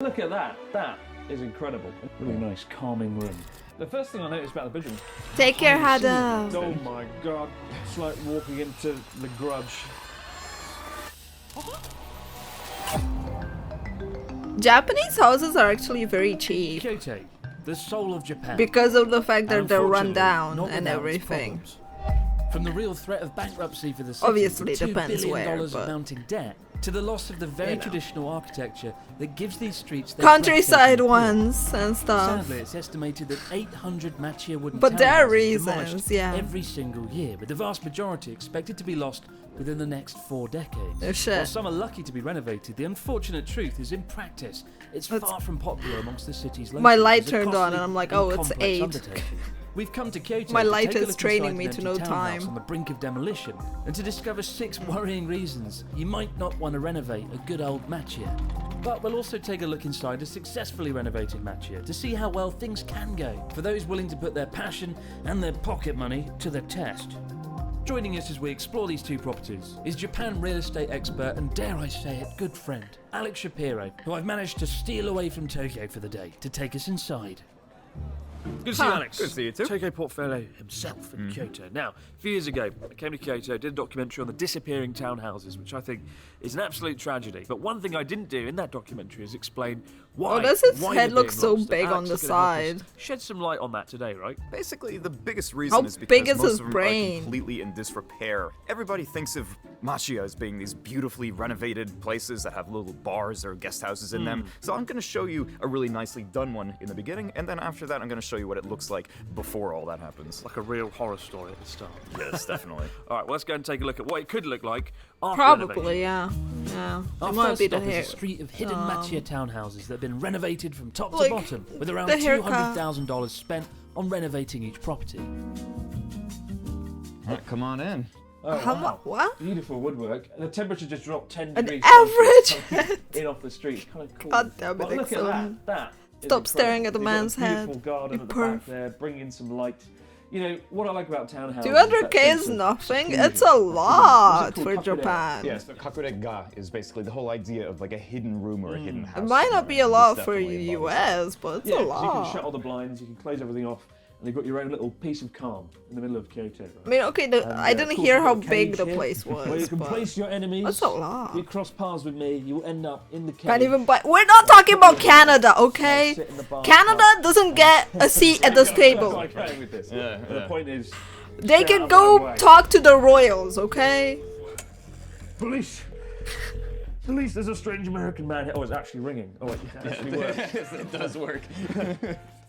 Look at that. That is incredible. Really nice, calming room. The first thing I noticed about the bedroom. Take your hat off. Oh my god. It's like walking into The Grudge. Japanese houses are actually very cheap Kyoto, the soul of Japan. because of the fact that they're run Unfortunately, down not and without its everything. problems. From the real threat of bankruptcy for the city, Obviously, to $2 depends billion where, of but- mounting debt, to the loss of the very You know. traditional architecture that gives these streets their Countryside breathtaking ones and stuff. Sadly, it's estimated that 800 Machiya wooden But there are townhouses demolished reasons, yeah. every single year, with the vast majority expected to be lost within the next 4 decades. Oh, shit. While some are lucky to be renovated, the unfortunate truth is in practice, it's far from popular amongst the city's locals. My light as a turned on costly and I'm like, and oh, it's complex 8. undertaking. We've come to Kyoto My to light take a is look training inside me an to empty know townhouse time. on the brink of demolition, and to discover 6 worrying reasons you might not want to renovate a good old Machiya. But we'll also take a look inside a successfully renovated Machiya to see how well things can go for those willing to put their passion and their pocket money to the test. Joining us as we explore these 2 properties is Japan real estate expert and, dare I say it, good friend, Alex Shapiro, who I've managed to steal away from Tokyo for the day to take us inside. Good to see you, Alex. Good to see you too. Tokyo portfolio himself in Kyoto. Now, a few years ago, I came to Kyoto, did a documentary on the disappearing townhouses, which I think is an absolute tragedy. But one thing I didn't do in that documentary is explain why. Oh, does his why head they're look being so lost. big Alex on the is gonna help us side? Shed some light on that today, right? Basically, the biggest reason How is because big is most his of them brain? are completely in disrepair. Everybody thinks of Machiya as being these beautifully renovated places that have little bars or guest houses in them. So I'm going to show you a really nicely done one in the beginning, and then after that I'm going to show you what it looks like before all that happens. Like a real horror story at the start. Yes, definitely. All right, well, let's go and take a look at what it could look like after Probably, renovation. yeah. Our It might first be the stop is hair. a street of hidden Machiya townhouses that have been renovated from top to Like, bottom, with around the haircut. $200,000 spent on renovating each property. All right, come on in. Oh, How wow. much? What? Beautiful woodwork. And the temperature just dropped 10 An degrees. average Celsius in off the street. It's kind of cool. God damn it, But look at Dixon. that. That is Stop staring at the incredible. man's You've got a head. beautiful garden You at the back perv. there, bring in some light. You know, what I like about townhouses 200k is nothing. It's a lot for Japan. Yes, the kakurega is basically the whole idea of like a hidden room or a hidden house. It might not be a somewhere. lot This for definitely embodies US, but it's Yeah, a 'cause you can shut lot. all the blinds, you can close everything off, and you've got your own little piece of calm in the middle of Kyoto. Right? I mean, okay, I And, didn't of course, hear you've how got a big cage the here place where you was, can but place your enemies. that's a lot. You cross paths with me, you will end up in the cage. Can't even buy. We're not talking about Canada, okay? Sit in the bar. Canada doesn't get a seat at this That's where table. I'm going with this. Yeah, The yeah. point is, They stay can out of my go way. talk to the royals, okay? Police! Police, there's a strange American man here. Oh, it's actually ringing. Oh, wait, it actually works. Yes, it does work.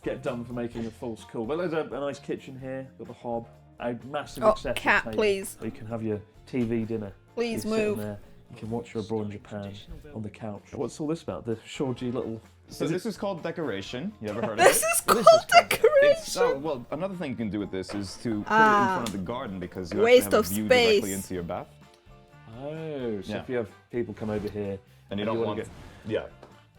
Get done for making a false call. But there's a nice kitchen here. Got the hob. A massive Oh, accessible cat, table please. where you can have your TV dinner. Please You sit in move. there. You can watch your Abroad in Japan on the couch. What's all this about? The shorty little... So this is called decoration. You ever heard of This it? is called It's, decoration. well, another thing you can do with this is to put it in front of the garden because you Waste actually have of a view directly space. into your bath. Oh, so Yeah. if you have people come over here... And you don't wanna want... get- Yeah.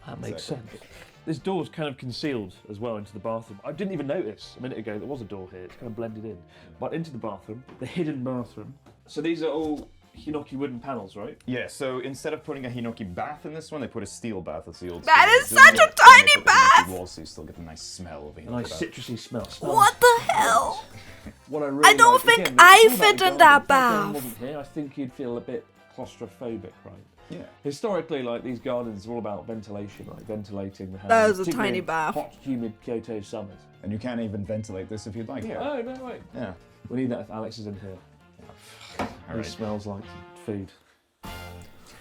That makes Exactly. sense. This door's kind of concealed as well into the bathroom. I didn't even notice a minute ago there was a door here. It's kind of blended in. But into the bathroom, the hidden bathroom. So these are all hinoki wooden panels, right? Yeah, so instead of putting a hinoki bath in this one, they put a steel bath. That's the old That school. is Doing such a it, and tiny they put the bath! hinoki walls so you still get the nice smell of a A hinoki nice bath. citrusy smell. What the hell? What I really I don't like, think again, I it's all about fit the in garden. that If garden bath. wasn't here, I think you'd feel a bit claustrophobic, right? Yeah. Historically, like these gardens are all about ventilation, like ventilating the house. That is a particularly tiny in bath. Hot, humid Kyoto summers. And you can't even ventilate this if you'd like. Yeah. Oh no, wait. Yeah. We need that if Alex is in here. All He right. smells like food.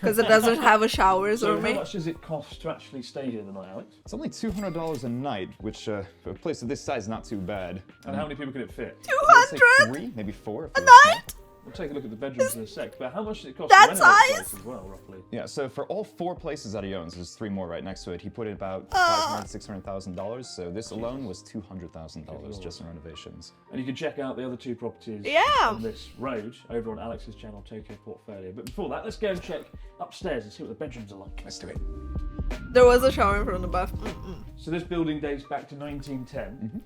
Because it doesn't have a showers So or how me. much does it cost to actually stay here the night, Alex? It's only $200 a night, which for a place of this size is not too bad. And how many people can it fit? I'd say 200 3, maybe 4. a night? We'll take a look at the bedrooms in a sec, but how much does it cost That to renovate the size? place as well, roughly? Yeah, so for all 4 places that he owns, there's 3 more right next to it, he put in about $600,000. So this alone was $200,000 just in renovations. And you can check out the other 2 properties Yeah. on this road over on Alex's channel, Tokyo Portfolio. But before that, let's go and check upstairs and see what the bedrooms are like. Let's do it. There was a shower in front of the bath. So this building dates back to 1910,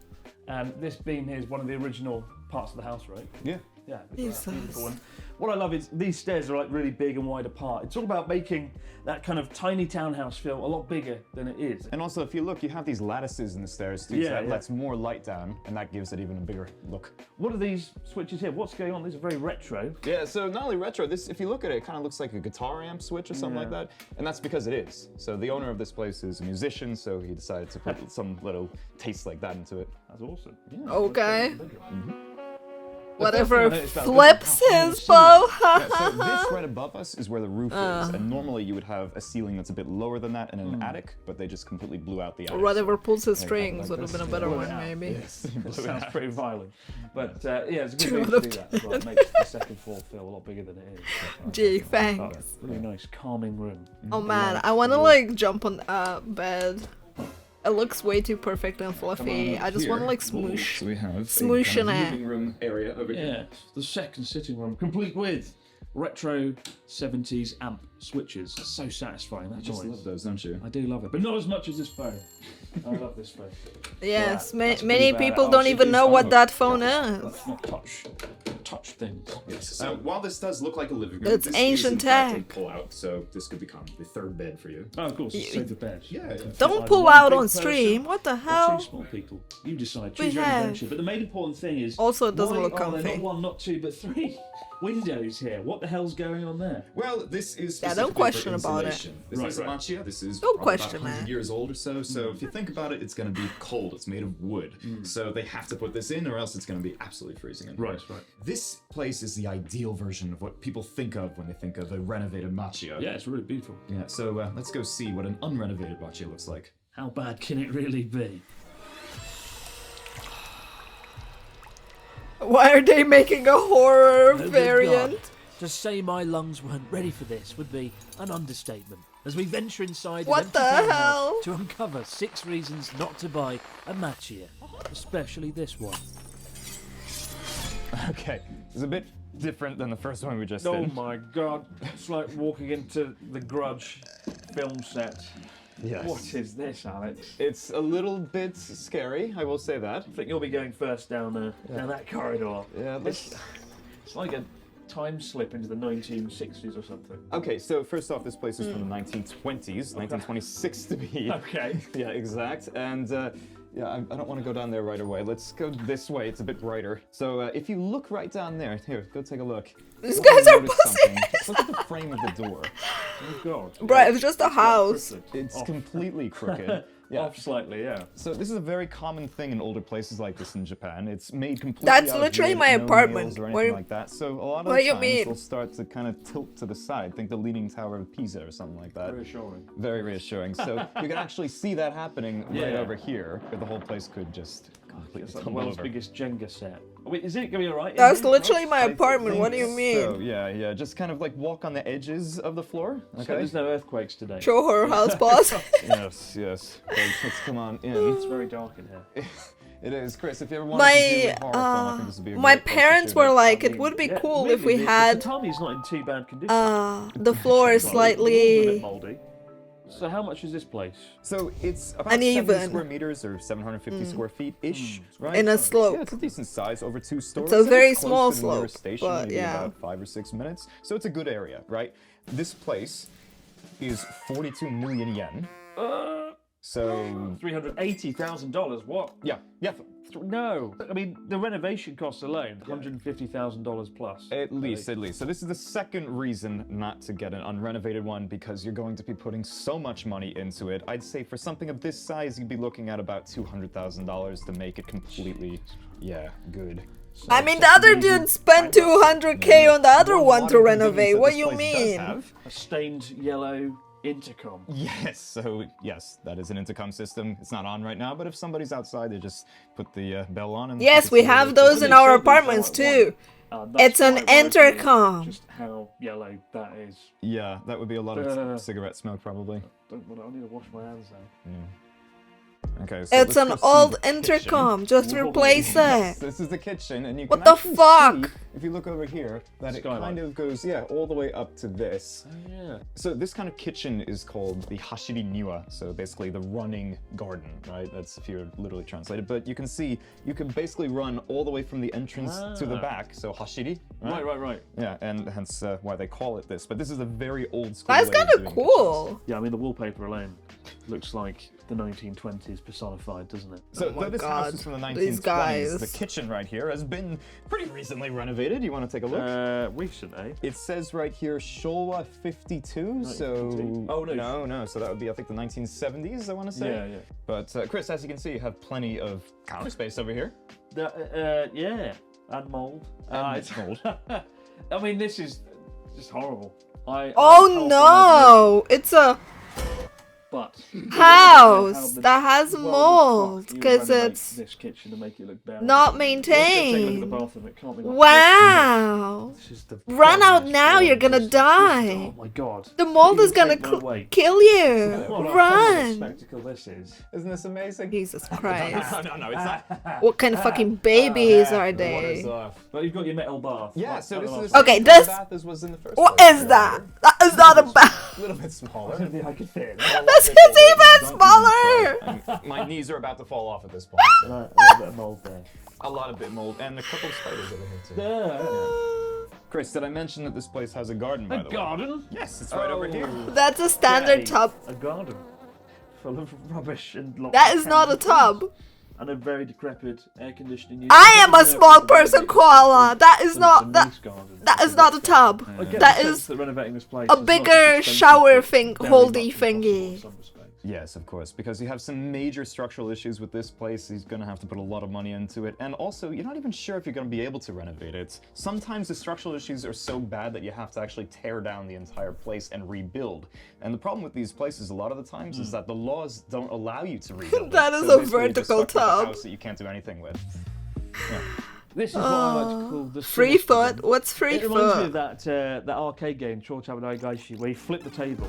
and this beam here is one of the original parts of the house, right? Yeah. Yeah, Jesus. beautiful one. What I love is these stairs are like really big and wide apart. It's all about making that kind of tiny townhouse feel a lot bigger than it is. And also, if you look, you have these lattices in the stairs too, so that Yeah. lets more light down, and that gives it even a bigger look. What are these switches here? What's going on? These are very retro. Yeah, so not only retro, this, if you look at it, it kind of looks like a guitar amp switch or something like that, and that's because it is. So the owner of this place is a musician, so he decided to put some little taste like that into it. That's awesome. Yeah. Okay. Mm-hmm. Whatever I noticed about flips how high the his ceiling bow. Yeah, so this right above us is where the roof is, and normally you would have a ceiling that's a bit lower than that and an attic, but they just completely blew out the attic. Or whatever pulls his like strings would have this. been a better Blow one, it out. maybe. That sounds pretty violent. But yeah, it's a good Two way out to of do that as well. It makes the second floor feel a lot bigger than it is. Gee, Oh, thanks. really nice, calming room. Oh man, I wanna like jump on that bed. It looks way too perfect and fluffy. I just wanna like smoosh. So we have Smoosh a kind in of it. living room area over here. Yeah, the second sitting room, complete with retro 70s amp switches. So satisfying, that Just noise. love those, don't you? I do love it, but not as much as this phone. I love this phone. Yes, Right, that's many pretty bad. people Oh, don't so even these know are what not- that phone is. Let's not touch things. Yes. So while this does look like a living room, It's this ancient is in fact a tech. pull out, so this could become the third bed for you. Oh, of course, save the bed. Yeah. Don't Like pull one out big on person stream. What the or hell? two small people. You decide. We Choose your have- adventure. But the main important thing is Also, it doesn't why look are there comfy. not one, not two, but three windows here? What the hell's going on there? Well, this is Yeah, don't specifically question for about it. insulation. This Right, is a right. Machiya. This is Don't probably question about 100 it. years old or so. So if you think about it, it's going to be cold. It's made of wood. So they have to put this in, or else it's going to be absolutely freezing. in here. Right. This place is the ideal version of what people think of when they think of a renovated Machiya. Yeah, it's really beautiful. Yeah. So let's go see what an unrenovated Machiya looks like. How bad can it really be? Why are they making a horror Oh, good variant? God. To say my lungs weren't ready for this would be an understatement. As we venture inside What an empty the townhouse hell? to uncover 6 reasons not to buy a Machiya, especially this one. Okay. It's a bit different than the first one we just Oh did. my god, it's like walking into the Grudge film set. Yes. What is this, Alex? It's a little bit scary, I will say that. I think you'll be going first down that corridor. Yeah, It's like a time slip into the 1960s or something. Okay, so first off, this place is from the 1920s, 1926 to be. Okay. Yeah, exact. And yeah, I don't want to go down there right away. Let's go this way. It's a bit brighter. So if you look right down there, here, go take a look. These I want guys you to are notice pussy. something. Just look at the frame of the door. Oh god. Bruh, it's just a house. It's completely crooked. Yeah. Off slightly, yeah. So this is a very common thing in older places like this in Japan. It's made completely That's out of literally wood, my no apartment. nails or What anything do you- like that. So a lot of what the do you times mean? they'll start to kind of tilt to the side. Think the Leaning Tower of Pisa or something like that. Reassuring. Very reassuring. So you can actually see that happening right Yeah. over here. The whole place could just completely It's like the tumble world's over. biggest Jenga set. Wait, is it going to be alright? That's literally my I apartment. What do you think mean? So yeah. Just kind of like walk on the edges of the floor. So Okay. there's no earthquakes today. Show her house, boss. yes. Let's come on in. It's very dark in here. It is, Chris. If you ever want to see a horror film, I think this would be a My great place to parents shoot were it. like, I it mean, would be yeah, cool really, if we the had tatami's not in too bad condition. the floor is A bit slightly mouldy. So how much is this place? So it's about Uneven. 70 square meters or 750 square feet ish, right? in a So, slope. Yeah, it's a decent size, over 2 stories. It's a and very close small to the nearest slope, station, but maybe yeah. about 5 or 6 minutes. So it's a good area, right? This place is 42 million yen. So $380,000. What? yeah. No. I mean, the renovation costs alone, $150,000 plus. At least. So this is the second reason not to get an unrenovated one, because you're going to be putting so much money into it. I'd say for something of this size, you'd be looking at about $200,000 to make it completely, good. I mean, the other dude spent 200k on the other one to renovate. What do you mean? A stained yellow intercom. Yes, so yes, that is an intercom system. It's not on right now, but if somebody's outside, they just put the bell on and... Yes, we have those in our apartments too. That's It's an quite worrying to me, intercom. Just how yellow that is. Yeah, that would be a lot of cigarette smoke, probably. I need to wash my hands now. Okay, so It's let's an go see old the kitchen. intercom. Just Okay, so it's let's an go see old the kitchen. intercom. Just Whoa. replace it. This is the kitchen, and you What can the actually fuck? see, if you look over here, that it Skylight. kind of goes, yeah, all the way up to this. Yeah. So this kind of kitchen is called the hashiri niwa, so basically the running garden, right? That's if you literally translate it. But you can see, you can basically run all the way from the entrance to the back, so hashiri. Right. Yeah, and hence why they call it this. But this is a very old school That's way kind of of doing cool. Yeah, I mean the wallpaper alone looks like the 1920s personified, doesn't it? So Oh my though this God, house is from the these 1920s, guys. the kitchen right here has been pretty recently renovated. You want to take a look? Recent, eh? It says right here Showa 52, so 52. Oh, no. no, so that would be I think the 1970s I want to say. Yeah. But Chris, as you can see, you have plenty of counter space over here. Yeah, and mold. And It's mold. I mean, this is just horrible. I Oh can't no! It's a But house that has well, mold you because renovate it's this kitchen to make it look better. not Let's go take a look at the maintained. bathroom. It can't be like Wow! this. This is the Run out funniest now, one. you're gonna This- die. Oh my god. The mold You is gonna take my weight. kill you. What a Run! spectacle this is. Isn't this amazing? Jesus Christ! no, it's not. What kind of fucking babies are The they? water's off. But you've got your metal bath. Yeah, Right, so this right, is right. the Okay, same this- bath as was in the first What place. is that? That is not a bath. A little bit I smaller. don't think I could fit in. This is even smaller. My knees are about to fall off at this point. A little bit of mold there. A lot of bit mold and a couple of spiders over here too. Yeah. Chris, did I mention that this place has a garden, by A the way? garden? Yes, it's right over here. That's a standard Yay, tub. A garden full of rubbish and lots That of is not a cans tub. and a very decrepit air conditioning unit. I am a don't know small if it's person renovated, koala. That is but not it's a that. nice garden. That is not a tub. I get That the sense is that renovating this place a is not just bigger expensive, shower but thing, very holdy much impossible in thingy. some respects. Yes, of course, because you have some major structural issues with this place. He's going to have to put a lot of money into it. And also, you're not even sure if you're going to be able to renovate it. Sometimes the structural issues are so bad that you have to actually tear down the entire place and rebuild. And the problem with these places a lot of the times is that the laws don't allow you to rebuild. That it. is So a basically you're just vertical stuck with a tub. house that you can't do anything with. This is what I like to call the Free sinister foot? one. What's free It reminds me of foot? that arcade game, Chorchabanai Gaishi, where you flip the table.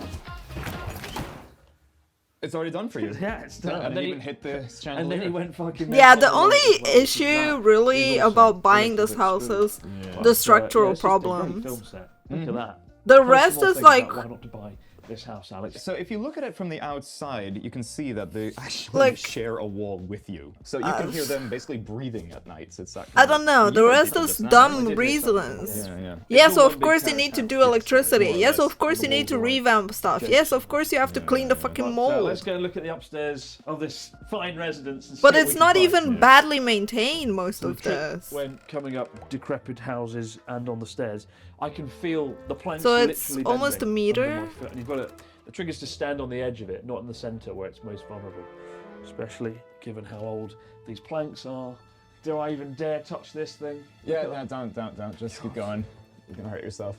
It's already done for you. Yeah, it's done. And then even hit the chandelier. And then he went fucking. Yeah, mental the on the only road as well, because issue that really is also about a buying little this bit house screwed. is Yeah. the structural it's just a great problems. film set. Look at that. The First of rest all, is think like about why not to buy this house, Alex. So if you look at it from the outside, you can see that they actually Like- share a wall with you. So you can hear them basically breathing at night. It's that I kind don't of- know. The you rest people is just know. dumb I did hear reasons. something, Yeah. Yes, It's all of one course big you need to terrace do house, electricity. more or Yes, less, of course and you the need to walls are like revamp stuff. Jason. Yes, of course you have to clean the fucking But, mold. let's go look at the upstairs of this fine residence. And see But what it's we can not find. even badly maintained, most The of trick this. when coming up decrepit houses and on the stairs, I can feel the planks So it's literally almost a bending meter? under my foot, and you've got to. The trick is to stand on the edge of it, not in the centre where it's most vulnerable. Especially given how old these planks are. Do I even dare touch this thing? Yeah, Look at don't. Just keep going. You're gonna hurt yourself.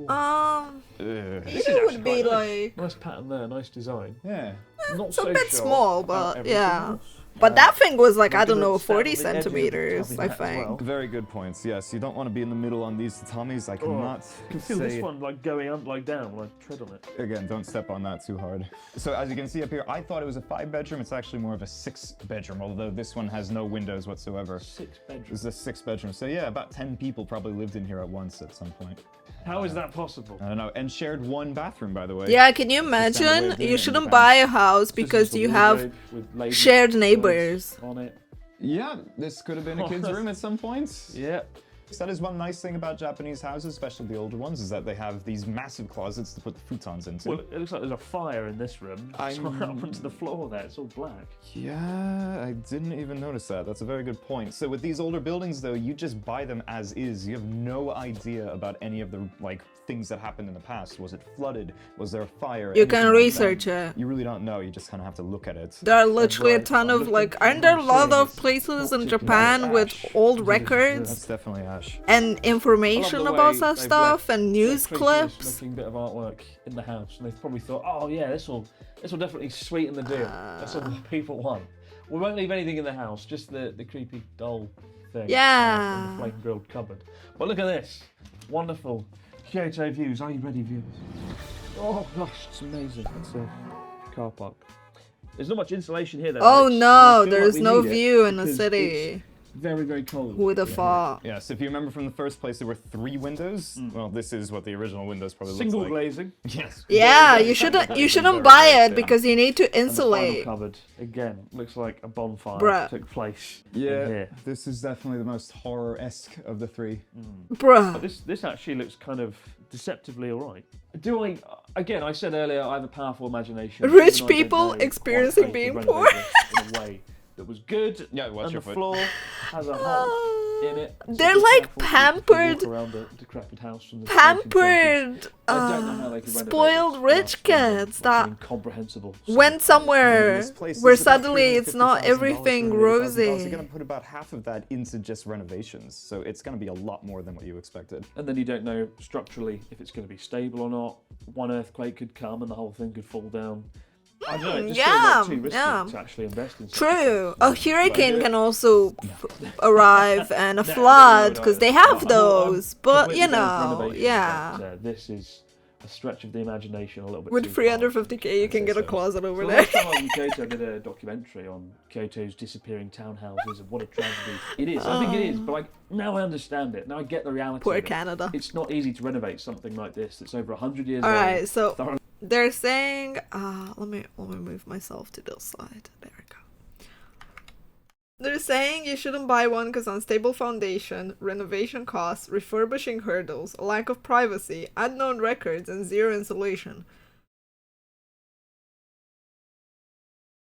Um, This is it would actually be quite like. nice pattern there, nice design. Yeah. Not It's a so bit sure small, about but everything yeah. else. But that thing was like, We're I don't gonna know, stand 40 on the edge of the centimeters, I cabinet as think. well. Very good points. Yes, you don't want to be in the middle on these tatamis. I cannot I can feel say this one like going up, like down when I tread on it. Again, don't step on that too hard. So as you can see up here, I thought it was a 5-bedroom. It's actually more of a 6-bedroom, although this one has no windows whatsoever. 6 bedrooms. This is a 6-bedroom. So yeah, about 10 people probably lived in here at once at some point. How is that possible? I don't know. And shared one bathroom, by the way. Yeah, can you standard way of imagine? doing it You in shouldn't Japan. buy a house This is because just a you have wardrobe with ladies' shared clothes neighbors. on it. Yeah, this could have been a kid's room at some point. Yeah. So that is one nice thing about Japanese houses, especially the older ones, is that they have these massive closets to put the futons into. Well, it looks like there's a fire in this room. It's right up onto the floor there. It's all black. Yeah, I didn't even notice that. That's a very good point. So with these older buildings, though, you just buy them as is. You have no idea about any of the things that happened in the past. Was it flooded? Was there a fire? You can Anything like research that. it. You really don't know. You just kind of have to look at it. There are literally a right, ton I'm of looking- aren't there a I'm lot saying of it's places in not Japan particularly with ash. old That's records That's definitely ash. and information I love the about way that they've stuff left and news that creakiest clips? looking bit of artwork in the house, and they've probably thought, oh yeah, this will definitely sweeten the deal. That's what people want. We won't leave anything in the house, just the creepy doll thing. Yeah. In the flame grilled cupboard. But look at this, wonderful Kyoto views. Are you ready, viewers? Oh gosh, it's amazing. It's a car park. There's not much insulation here though. Oh Alex, and I no, feel there's like we no need it view in the because city. it's very, very cold. Who would have thought? Yes, if you remember from the first place, there were 3 windows. Well, this is what the original windows probably Single looks like. glazing. Yes. Yeah, Very, you shouldn't very buy thin. it because you need to And the final insulate. cupboard again looks like a bonfire Bruh. took place in Yeah, here. this is definitely the most horror-esque of the 3. But Bruh. this actually looks kind of deceptively alright. Do I? Again, I said earlier I have a powerful imagination. Rich even though I don't people know quite experiencing how to being renovate poor. this in a way that was good. Yeah, watch and your the foot. floor has a hole in it. so They're be like careful if you pampered- walk around a decrepit house from the 1920s. Pampered, I don't know how they could renovate spoiled this rich without kids spending that incomprehensible. went somewhere This place where is about suddenly it's not $350,000 everything for $180,000. You're rosy. gonna put about half of that into just renovations, so it's gonna be a lot more than what you expected. And then you don't know structurally if it's going to be stable or not. One earthquake could come and the whole thing could fall down. I don't know. It just feels like too risky to actually invest in. True. A hurricane do can also arrive and a flood because they have those. But you know, yeah. This is a stretch of the imagination a little bit. With too far. 350k, you can get a closet over So there. last time I was in Kyoto, I did a documentary on Kyoto's disappearing townhouses and what a tragedy it is. I think it is, but now I understand it. Now I get the reality. Poor of it. Canada. It's not easy to renovate something like this that's over 100 years All old. right, so thoroughly they're saying, let me move myself to this side. There we go. They're saying you shouldn't buy one because unstable foundation, renovation costs, refurbishing hurdles, a lack of privacy, unknown records, and zero insulation.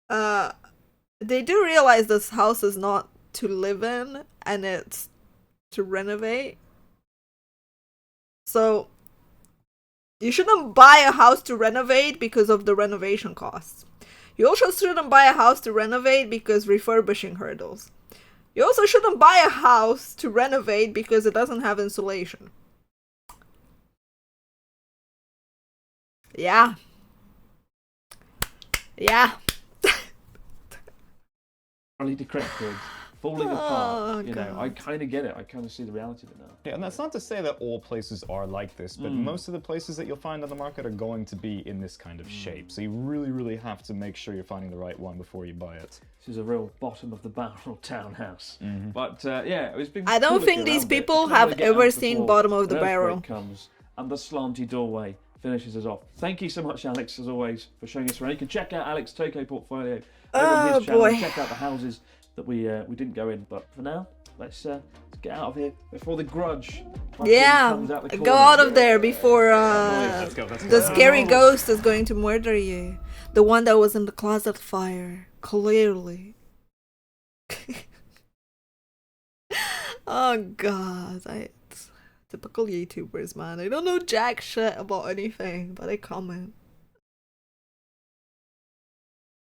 They do realize this house is not to live in and it's to renovate. So you shouldn't buy a house to renovate because of the renovation costs. You also shouldn't buy a house to renovate because refurbishing hurdles. You also shouldn't buy a house to renovate because it doesn't have insulation. Yeah. Yeah. decrepit, falling Oh, apart. You know, God. I kind of get it. I kind of see the reality of it now. Yeah, and that's not to say that all places are like this, but most of the places that you'll find on the market are going to be in this kind of shape. So you really, really have to make sure you're finding the right one before you buy it. This is a real bottom of the barrel townhouse. But yeah, it's been. I don't cool think looking these around it. people I kinda have wanna get ever out seen before bottom of the an earthquake barrel. comes and the slanty doorway finishes us off. Thank you so much, Alex, as always, for showing us around. You can check out Alex Toko portfolio over on his channel. boy. Check out the houses that we didn't go in. But for now, let's get out of here before the grudge. Yeah, comes out the go corner. out of there before Let's go. the scary ghost is going to murder you. The one that was in the closet fire, clearly. Oh god, typical YouTubers, man. They don't know jack shit about anything, but they comment.